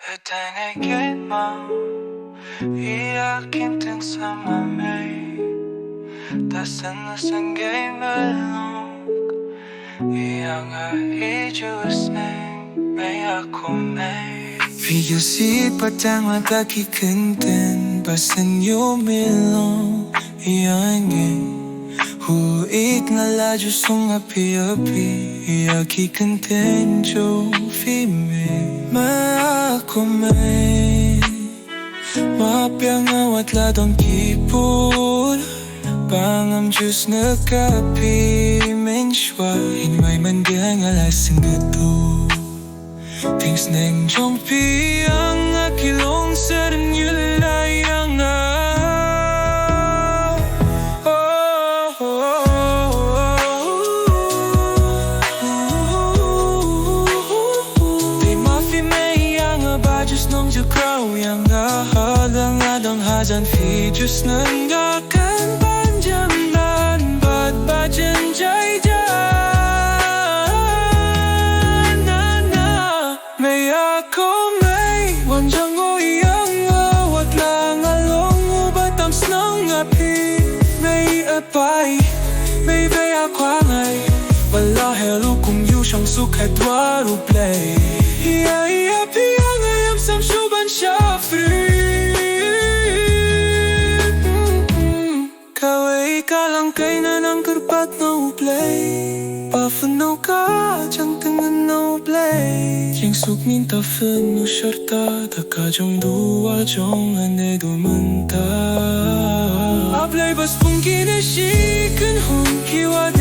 그대 내게만 이야긴 등 sa 맘에 따스한 게임을 Puis aussi pas tellement qui kinten Basen yo milong Iyange Huit na ladyo song api-api Iyaki kinten jo fime Maakume Mapiang awat ladong kipul Pangam jus nagkapi menshwa Hinmay man diang alasang gato Things neng jong pi ang akilong sa rin yulay ang Di mafi may ang abajus nong jukraw yang halang adang hazan fi jus nang gakan panjamdan bat bajan jay May bay ako ngay Wala helo kung yu siyang sukat waru play Iya iya piya ngayam sam suban siya free Kaway ka lang kay na ng karpat no play Pafanaw ka diyang tangan no play Jingsuk minta fen no sharta Daka jong duwa jong ane dumanta Ablay bas pong kinashikan hong kiwat